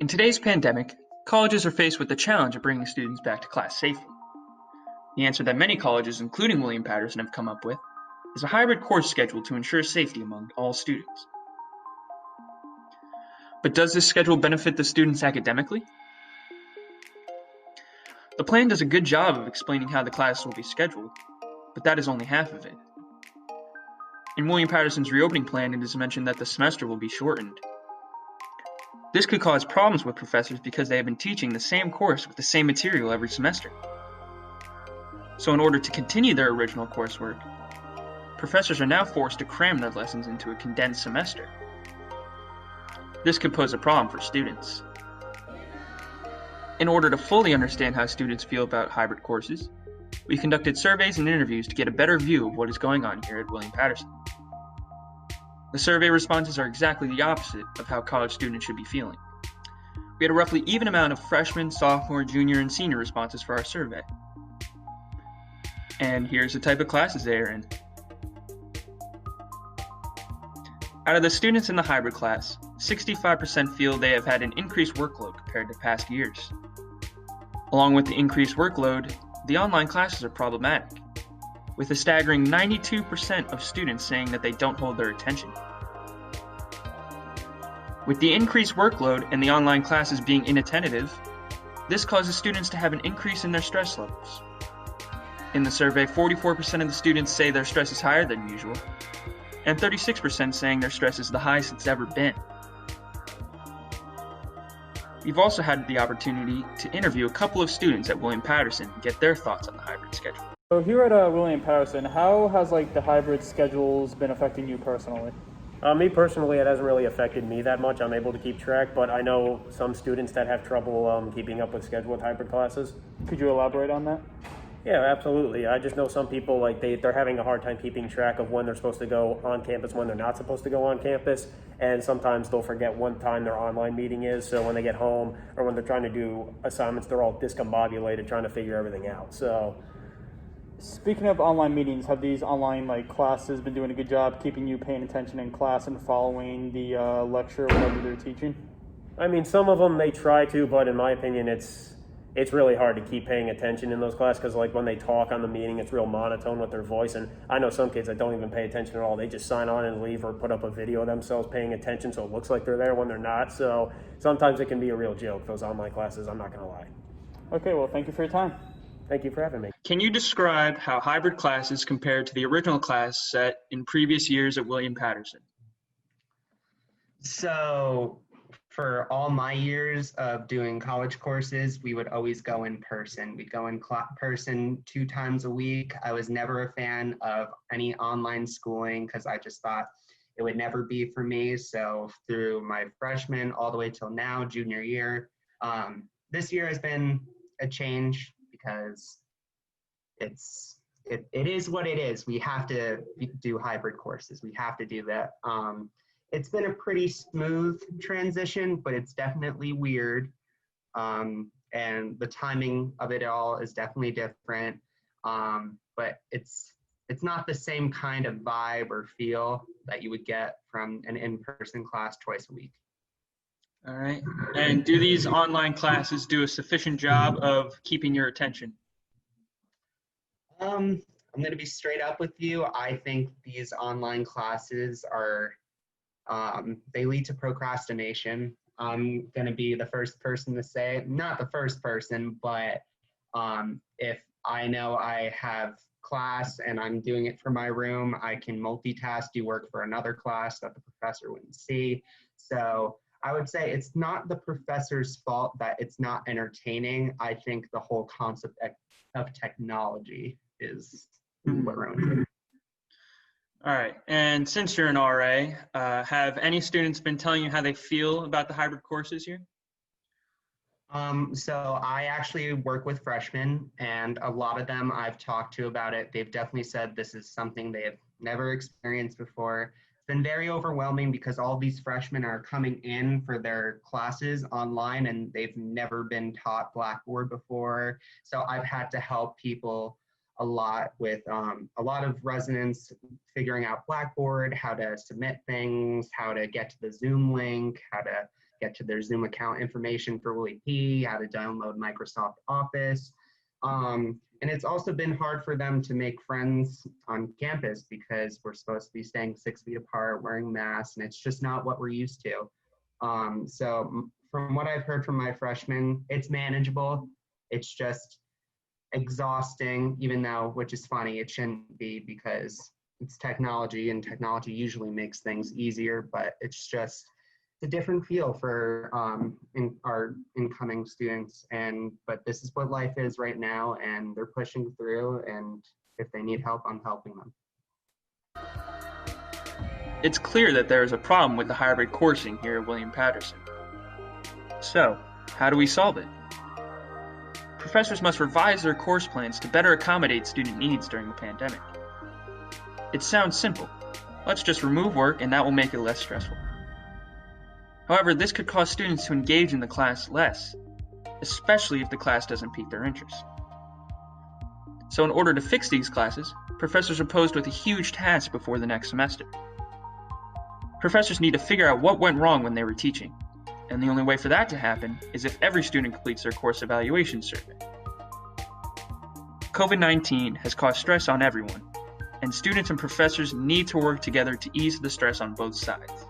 In today's pandemic, colleges are faced with the challenge of bringing students back to class safely. The answer that many colleges, including William Patterson, have come up with is a hybrid course schedule to ensure safety among all students. But does this schedule benefit the students academically? The plan does a good job of explaining how the classes will be scheduled, but that is only half of it. In William Patterson's reopening plan, it is mentioned that the semester will be shortened. This could cause problems with professors because they have been teaching the same course with the same material every semester. So in order to continue their original coursework, professors are now forced to cram their lessons into a condensed semester. This could pose a problem for students. In order to fully understand how students feel about hybrid courses, we conducted surveys and interviews to get a better view of what is going on here at William Patterson. The survey responses are exactly the opposite of how college students should be feeling. We had a roughly even amount of freshman, sophomore, junior, and senior responses for our survey. And here's the type of classes they are in. Out of the students in the hybrid class, 65% feel they have had an increased workload compared to past years. Along with the increased workload, the online classes are problematic, with a staggering 92% of students saying that they don't hold their attention. With the increased workload and the online classes being inattentive, this causes students to have an increase in their stress levels. In the survey, 44% of the students say their stress is higher than usual, and 36% saying their stress is the highest it's ever been. We've also had the opportunity to interview a couple of students at William Patterson and get their thoughts on the hybrid schedule. So here at William Patterson, how has the hybrid schedules been affecting you personally? Me personally, it hasn't really affected me that much. I'm able to keep track, but I know some students that have trouble keeping up with scheduled hybrid classes. Could you elaborate on that? Yeah, absolutely. I just know some people, they're having a hard time keeping track of when they're supposed to go on campus, when they're not supposed to go on campus, and sometimes they'll forget what time their online meeting is, so when they get home or when they're trying to do assignments, they're all discombobulated trying to figure everything out. So, speaking of online meetings, have these online classes been doing a good job keeping you paying attention in class and following the lecture or whatever they're teaching? I mean, some of them they try to, but in my opinion, it's really hard to keep paying attention in those classes because when they talk on the meeting, it's real monotone with their voice. And I know some kids that don't even pay attention at all. They just sign on and leave or put up a video of themselves paying attention so it looks like they're there when they're not. So sometimes it can be a real joke, those online classes, I'm not going to lie. Okay, well, thank you for your time. Thank you for having me. Can you describe how hybrid classes compare to the original class set in previous years at William Patterson? So for all my years of doing college courses, we would always go in person. We'd go in person 2 times a week. I was never a fan of any online schooling because I just thought it would never be for me. So through my freshman all the way till now, junior year, this year has been a change because it is what it is. We have to do hybrid courses. We have to do that. It's been a pretty smooth transition, but it's definitely weird. And the timing of it all is definitely different. But it's not the same kind of vibe or feel that you would get from an in-person class twice a week. All right. And do these online classes do a sufficient job of keeping your attention? I'm going to be straight up with you. I think these online classes are they lead to procrastination. I'm going to be the first person to say, not the first person, but if I know I have class and I'm doing it for my room, I can multitask, do work for another class that the professor wouldn't see. So I would say it's not the professor's fault that it's not entertaining. I think the whole concept of technology is what ruins it. All right. And since you're an RA, have any students been telling you how they feel about the hybrid courses here? So I actually work with freshmen, and a lot of them I've talked to about it. They've definitely said this is something they have never experienced before. It's been very overwhelming because all these freshmen are coming in for their classes online and they've never been taught Blackboard before. So I've had to help people a lot with a lot of residents figuring out Blackboard, how to submit things, how to get to the Zoom link, how to get to their Zoom account information for Willie P, how to download Microsoft Office. And it's also been hard for them to make friends on campus because we're supposed to be staying 6 feet apart, wearing masks, and it's just not what we're used to. So from what I've heard from my freshmen, it's manageable. It's just exhausting, even though, which is funny, it shouldn't be because it's technology and technology usually makes things easier, but it's just a different feel for our incoming students. But this is what life is right now, and they're pushing through, and if they need help, I'm helping them. It's clear that there is a problem with the hybrid coursing here at William Patterson. So, how do we solve it? Professors must revise their course plans to better accommodate student needs during the pandemic. It sounds simple. Let's just remove work and that will make it less stressful. However, this could cause students to engage in the class less, especially if the class doesn't pique their interest. So in order to fix these classes, professors are posed with a huge task before the next semester. Professors need to figure out what went wrong when they were teaching, and the only way for that to happen is if every student completes their course evaluation survey. COVID-19 has caused stress on everyone, and students and professors need to work together to ease the stress on both sides.